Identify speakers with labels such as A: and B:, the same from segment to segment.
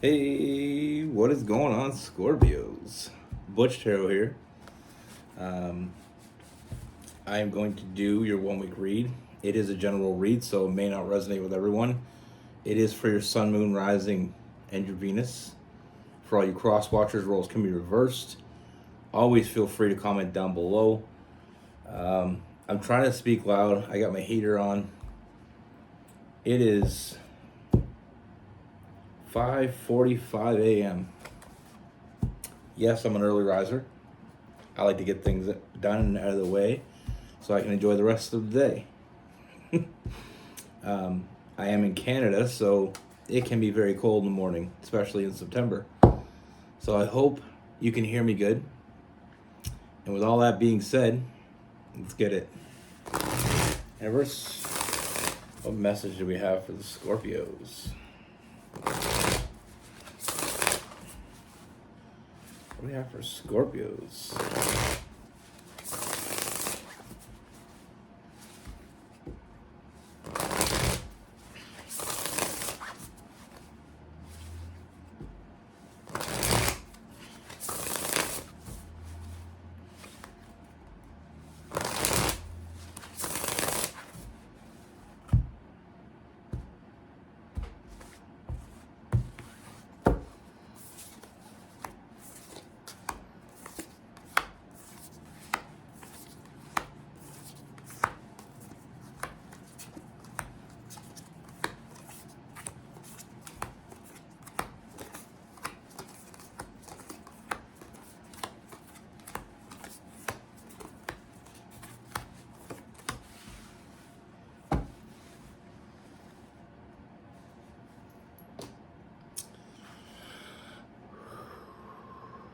A: Hey, what is going on, Scorpios? Butch Tarot here. I am going to do your 1 week read. It is a general read, so it may not resonate with everyone. It is for your Sun, Moon, Rising, and your Venus. For all you cross watchers, roles can be reversed. Always feel free to comment down below. I'm trying to speak loud. I got my heater on. It is 5:45 a.m. Yes, I'm an early riser. I like to get things done and out of the way so I can enjoy the rest of the day. I am in Canada, so it can be very cold in the morning, especially in September. So I hope you can hear me good. And with all that being said, let's get it. Universe, what message do we have for the Scorpios? What do we have for Scorpios?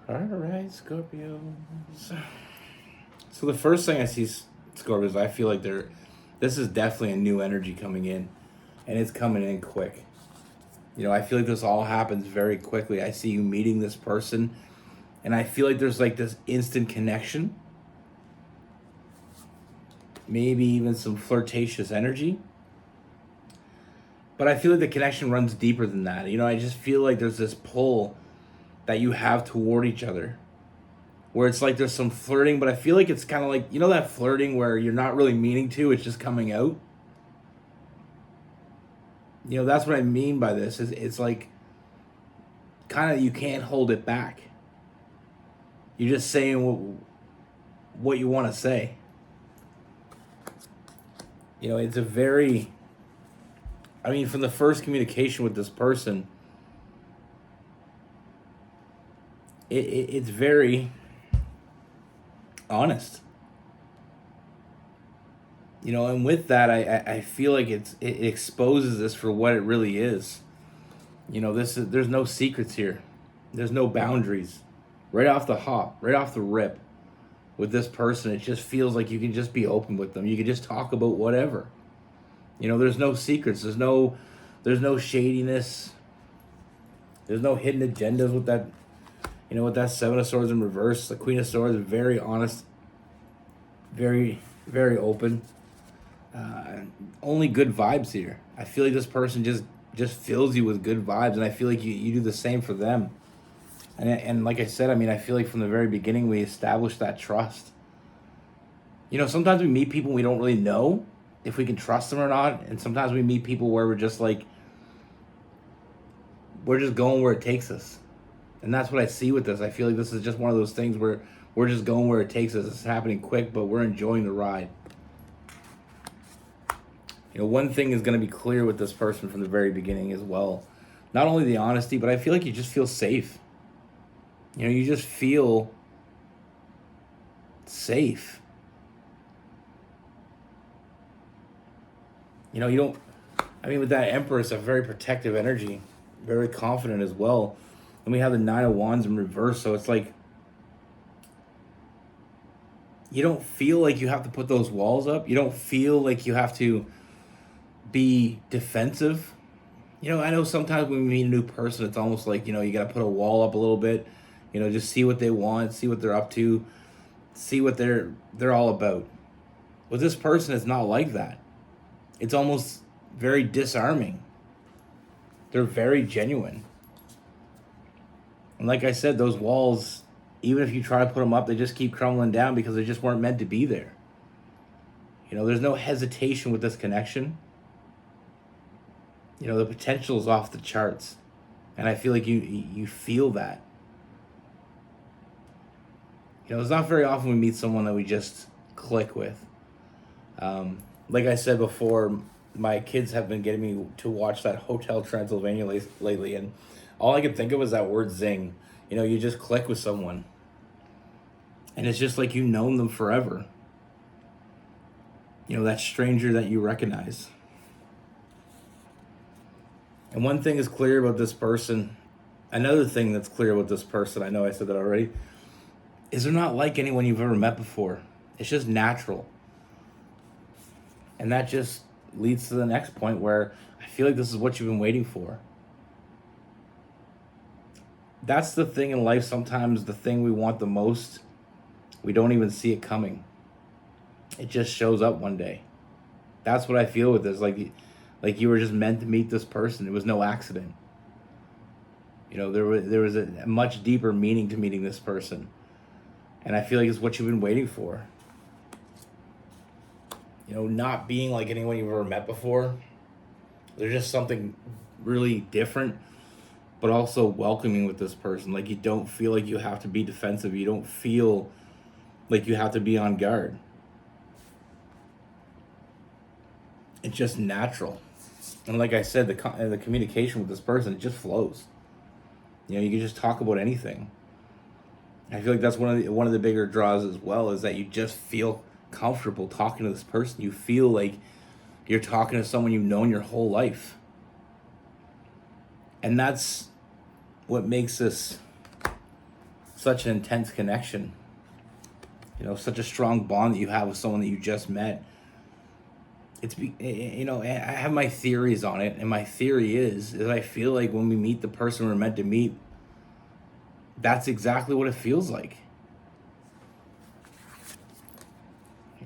A: All right, Scorpios. So the first thing I see, Scorpios, I feel like this is definitely a new energy coming in, and it's coming in quick. You know, I feel like this all happens very quickly. I see you meeting this person, and I feel like there's like this instant connection. Maybe even some flirtatious energy. But I feel like the connection runs deeper than that. You know, I just feel like there's this pull that you have toward each other, where it's like there's some flirting, but I feel like it's kind of like, you know, that flirting where you're not really meaning to, it's just coming out. You know, that's what I mean by this. It's like kind of, you can't hold it back. You're just saying what you want to say. You know, it's a very, I mean, from the first communication with this person, it's very honest. You know, and with that, I feel like it exposes this for what it really is. You know, there's no secrets here. There's no boundaries. Right off the hop, right off the rip, with this person, it just feels like you can just be open with them. You can just talk about whatever. You know, there's no secrets. There's no shadiness. There's no hidden agendas with that. You know, with that Seven of Swords in reverse, the Queen of Swords is very honest, very, very open. Only good vibes here. I feel like this person just fills you with good vibes, and I feel like you do the same for them. And like I said, I mean, I feel like from the very beginning we established that trust. You know, sometimes we meet people we don't really know if we can trust them or not, and sometimes we meet people where we're just like, we're just going where it takes us. And that's what I see with this. I feel like this is just one of those things where we're just going where it takes us. It's happening quick, but we're enjoying the ride. You know, one thing is going to be clear with this person from the very beginning as well. Not only the honesty, but I feel like you just feel safe. You know, you just feel safe. You know, you don't, I mean, with that Empress, a very protective energy, very confident as well. And we have the Nine of Wands in reverse, so it's like, you don't feel like you have to put those walls up. You don't feel like you have to be defensive. You know, I know sometimes when we meet a new person, it's almost like, you know, you got to put a wall up a little bit. You know, just see what they want, see what they're up to, see what they're all about. With this person, it's not like that. It's almost very disarming. They're very genuine. And like I said, those walls, even if you try to put them up, they just keep crumbling down because they just weren't meant to be there. There's no hesitation with this connection. The potential is off the charts. And I feel like you feel that. It's not very often we meet someone that we just click with. Like I said before, my kids have been getting me to watch that Hotel Transylvania lately, and all I could think of was that word zing. You just click with someone, and it's just like you've known them forever. That stranger that you recognize. And one thing is clear about this person, another thing that's clear about this person, I know I said that already, is they're not like anyone you've ever met before. It's just natural. And that just leads to the next point where I feel like this is what you've been waiting for. That's the thing in life, sometimes the thing we want the most, we don't even see it coming. It just shows up one day. That's what I feel with this. Like you were just meant to meet this person. It was no accident. There was a much deeper meaning to meeting this person. And I feel like it's what you've been waiting for. Not being like anyone you've ever met before. There's just something really different, but also welcoming with this person. Like, you don't feel like you have to be defensive. You don't feel like you have to be on guard. It's just natural. And like I said, the communication with this person, it just flows. You can just talk about anything. I feel like that's one of the bigger draws as well, is that you just feel comfortable talking to this person. You feel like you're talking to someone you've known your whole life. And that's what makes this such an intense connection. Such a strong bond that you have with someone that you just met. I have my theories on it, and my theory is I feel like when we meet the person we're meant to meet, that's exactly what it feels like.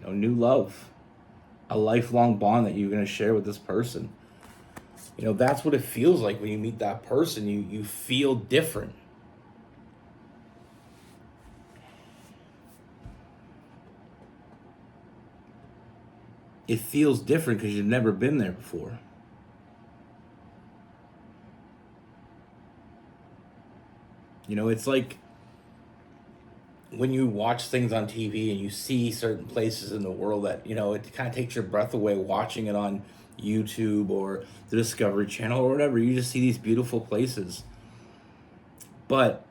A: New love, a lifelong bond that you're going to share with this person. That's what it feels like when you meet that person. You feel different. It feels different because you've never been there before. It's like when you watch things on TV and you see certain places in the world that, it kind of takes your breath away watching it on YouTube or the Discovery Channel or whatever. You just see these beautiful places. But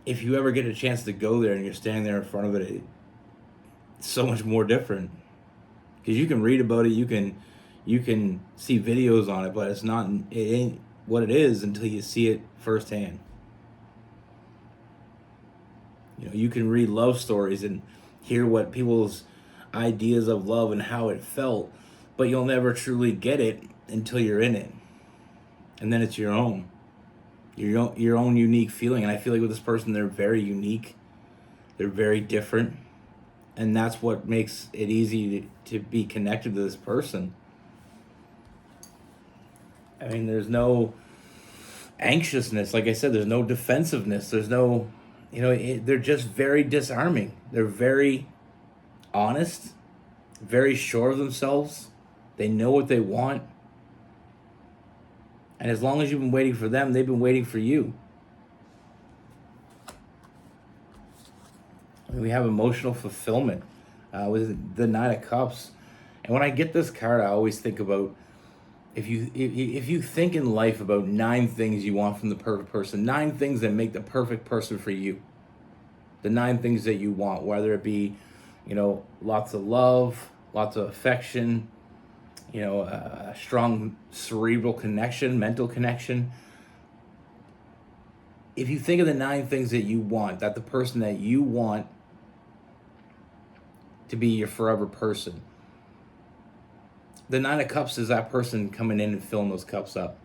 A: if you ever get a chance to go there and you're standing there in front of it, it's so much more different. Because you can read about it, you can see videos on it, but it ain't what it is until you see it firsthand. You can read love stories and hear what people's ideas of love and how it felt, but you'll never truly get it until you're in it. And then it's your own unique feeling. And I feel like with this person, they're very unique. They're very different. And that's what makes it easy to be connected to this person. I mean, there's no anxiousness. Like I said, there's no defensiveness. There's no... they're just very disarming. They're very honest, very sure of themselves. They know what they want. And as long as you've been waiting for them, they've been waiting for you. We have emotional fulfillment with the Nine of Cups. And when I get this card, I always think about, if you think in life about 9 things you want from the perfect person, 9 things that make the perfect person for you, the 9 things that you want, whether it be, lots of love, lots of affection, a strong cerebral connection, mental connection. If you think of the 9 things that you want, that the person that you want to be your forever person, the 9 of Cups is that person coming in and filling those cups up.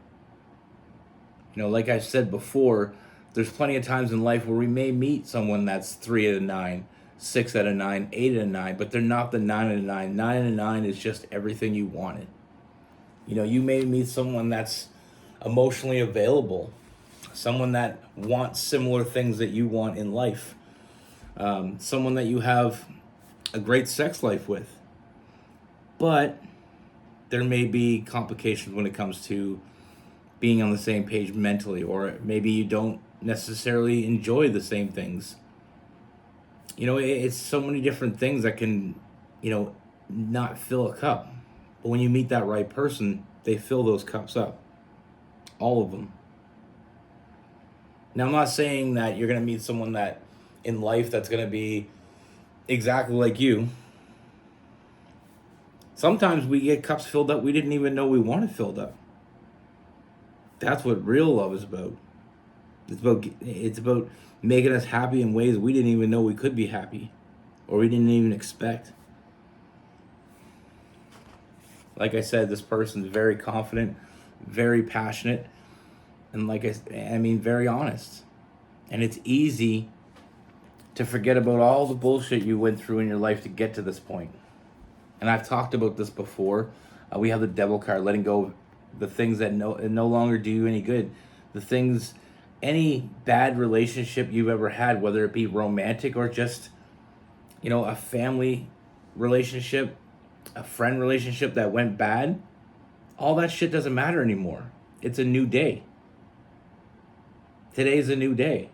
A: Like I said before, there's plenty of times in life where we may meet someone that's 3 out of 9, 6 out of 9, 8 out of 9, but they're not the 9 out of 9. 9 out of 9 is just everything you wanted. You may meet someone that's emotionally available, someone that wants similar things that you want in life, someone that you have a great sex life with. But there may be complications when it comes to being on the same page mentally, or maybe you don't necessarily enjoy the same things. It's so many different things that can, not fill a cup. But when you meet that right person, they fill those cups up. All of them. Now, I'm not saying that you're going to meet someone that in life that's going to be exactly like you. Sometimes we get cups filled up we didn't even know we wanted filled up. That's what real love is about. It's about making us happy in ways we didn't even know we could be happy, or we didn't even expect. Like I said, this person's very confident, very passionate, and very honest. And it's easy to forget about all the bullshit you went through in your life to get to this point. And I've talked about this before. We have the devil card, letting go of the things that no longer do you any good. The things, any bad relationship you've ever had, whether it be romantic or just, a family relationship, a friend relationship that went bad, all that shit doesn't matter anymore. It's a new day. Today's a new day.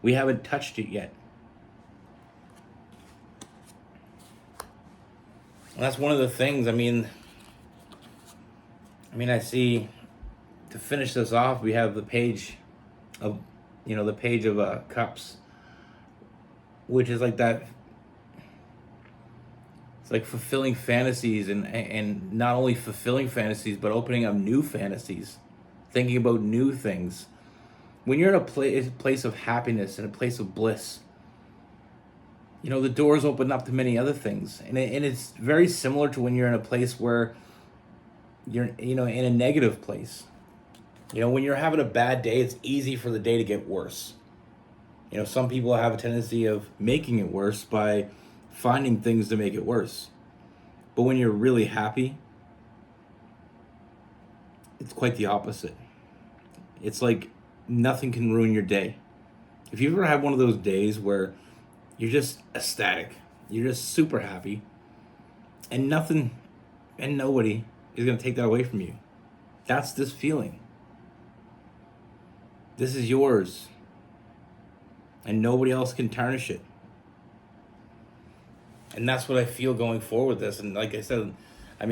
A: We haven't touched it yet. And that's one of the things, I see, to finish this off, we have the page of, cups, which is like that. It's like fulfilling fantasies, and not only fulfilling fantasies, but opening up new fantasies, thinking about new things. When you're in a place of happiness and a place of bliss, the doors open up to many other things. And it's very similar to when you're in a place where you're, in a negative place. When you're having a bad day, it's easy for the day to get worse. Some people have a tendency of making it worse by finding things to make it worse. But when you're really happy, it's quite the opposite. It's like nothing can ruin your day. If you ever had one of those days where you're just ecstatic, you're just super happy, and nothing and nobody is going to take that away from you. That's this feeling. This is yours. And nobody else can tarnish it. And that's what I feel going forward with this. And like I said, I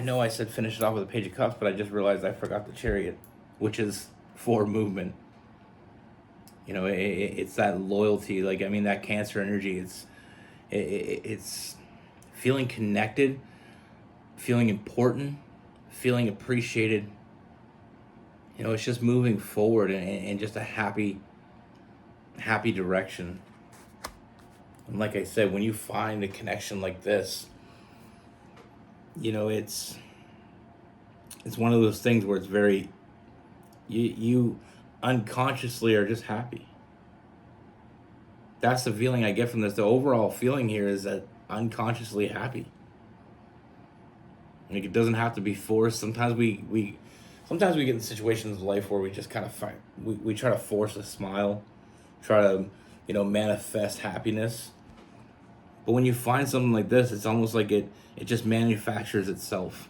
A: know I said finish it off with a page of cups, but I just realized I forgot the chariot, which is for movement. It's that loyalty. That Cancer energy. It's feeling connected, feeling important, feeling appreciated. It's just moving forward in just a happy direction. And like I said, when you find a connection like this, it's one of those things where it's very, you unconsciously are just happy. That's the feeling I get from this. The overall feeling here is that unconsciously happy. It doesn't have to be forced. Sometimes we get in situations of life where we just kind of we try to force a smile, try to manifest happiness. But when you find something like this, it's almost like it just manufactures itself.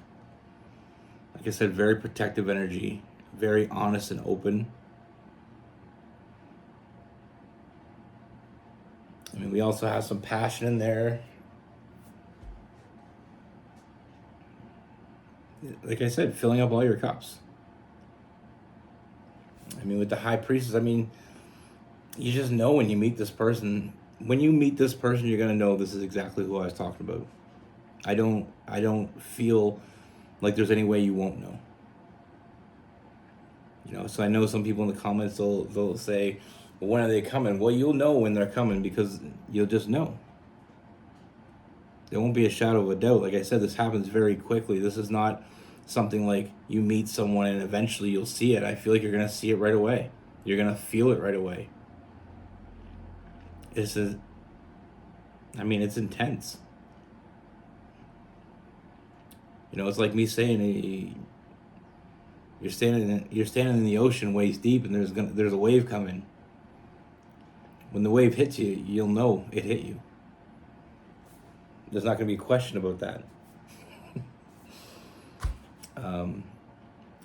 A: Like I said, very protective energy, very honest and open. We also have some passion in there. Like I said, filling up all your cups. With the High Priestess, you just know when you meet this person. When you meet this person, you're gonna know this is exactly who I was talking about. I don't feel like there's any way you won't know. So I know some people in the comments they'll say, well, when are they coming? Well, you'll know when they're coming because you'll just know. There won't be a shadow of a doubt. Like I said, this happens very quickly. This is not something like you meet someone and eventually you'll see it. I feel like you're going to see it right away. You're going to feel it right away. It's intense. It's like me saying, You're standing in the ocean waist deep, and there's a wave coming. When the wave hits you, you'll know it hit you. There's not going to be a question about that.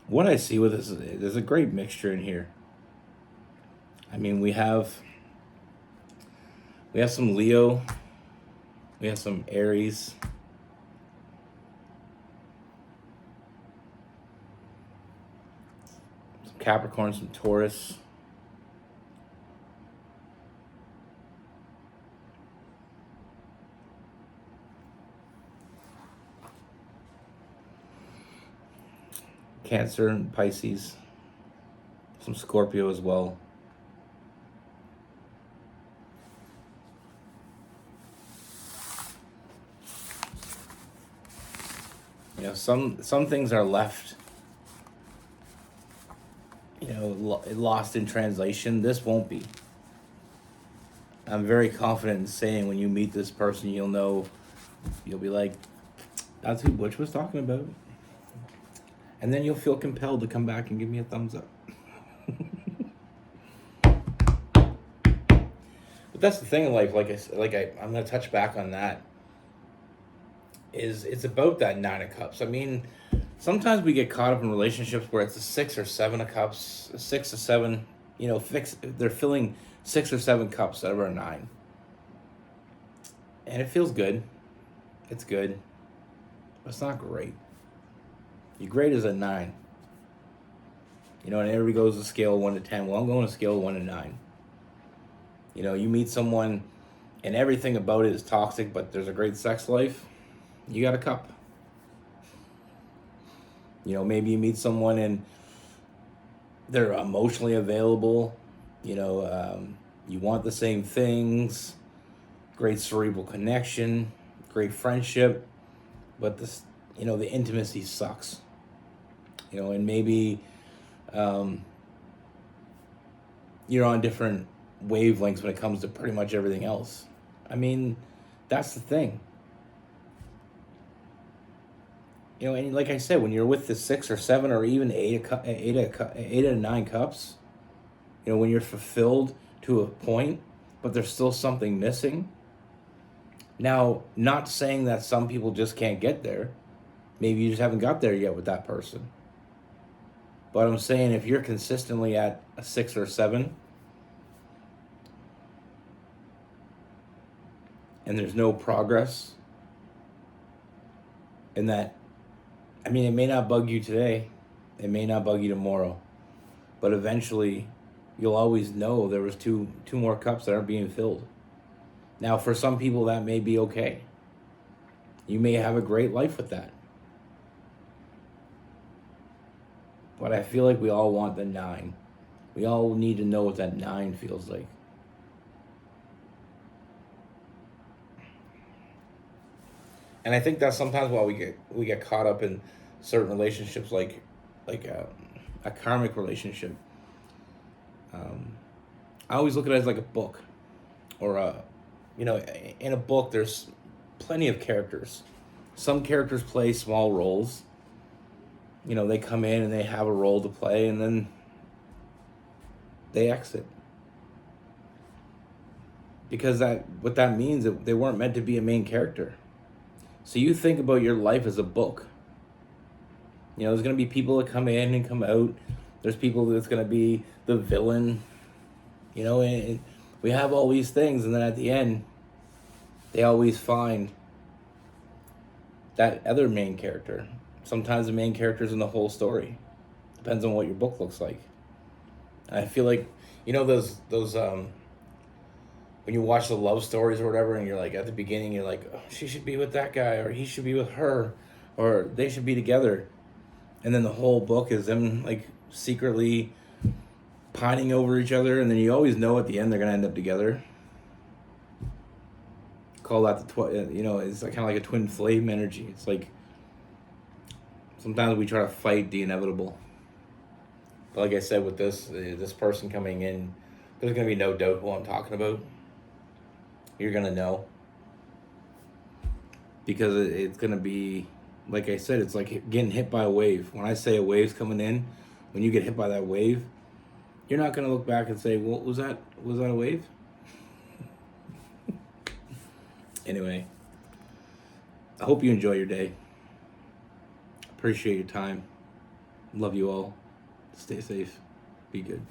A: What I see with this is there's a great mixture in here. I mean, we have some Leo, we have some Aries, some Capricorn, some Taurus. Cancer and Pisces, some Scorpio as well. You know, some things are left, lost in translation. This won't be. I'm very confident in saying when you meet this person, you'll be like, that's who Butch was talking about. And then you'll feel compelled to come back and give me a thumbs up. But that's the thing in life, I'm going to touch back on that. It's about that 9 of Cups. I mean, sometimes we get caught up in relationships where it's a 6 or 7 of Cups, 6 or 7, they're filling 6 or 7 cups out of our 9. And it feels good. It's good. But it's not great. Your grade is a 9. And everybody goes to scale 1 to 10. Well, I'm going to scale 1 to 9. You meet someone and everything about it is toxic, but there's a great sex life. You got a cup. Maybe you meet someone and they're emotionally available. You want the same things. Great cerebral connection. Great friendship. But the intimacy sucks. And maybe you're on different wavelengths when it comes to pretty much everything else. I mean, that's the thing. And like I said, when you're with the 6 or 7 or even 8 out of 9 cups, when you're fulfilled to a point, but there's still something missing. Now, not saying that some people just can't get there. Maybe you just haven't got there yet with that person. But I'm saying if you're consistently at a 6 or 7, and there's no progress, and that, I mean, it may not bug you today, it may not bug you tomorrow, but eventually you'll always know there was two more cups that aren't being filled. Now, for some people, that may be okay. You may have a great life with that. But I feel like we all want the 9. We all need to know what that 9 feels like. And I think that's sometimes why we get caught up in certain relationships, like a karmic relationship. I always look at it as like a book, or in a book there's plenty of characters. Some characters play small roles. They come in and they have a role to play, and then they exit. Because what that means, that they weren't meant to be a main character. So you think about your life as a book. There's going to be people that come in and come out. There's people that's going to be the villain. And we have all these things, and then at the end, they always find that other main character. Sometimes the main character's in the whole story. Depends on what your book looks like. And I feel like, those when you watch the love stories or whatever, and you're like, at the beginning, you're like, oh, she should be with that guy, or he should be with her, or they should be together. And then the whole book is them like secretly pining over each other, and then you always know at the end they're gonna end up together. Call that it's kind of like a twin flame energy. It's like sometimes we try to fight the inevitable. But like I said, with this person coming in, there's gonna be no doubt who I'm talking about. You're gonna know, because it's gonna be, like I said, it's like getting hit by a wave. When I say a wave's coming in, when you get hit by that wave, you're not going to look back and say, "What was that? Was that a wave?" Anyway, I hope you enjoy your day. Appreciate your time. Love you all. Stay safe. Be good.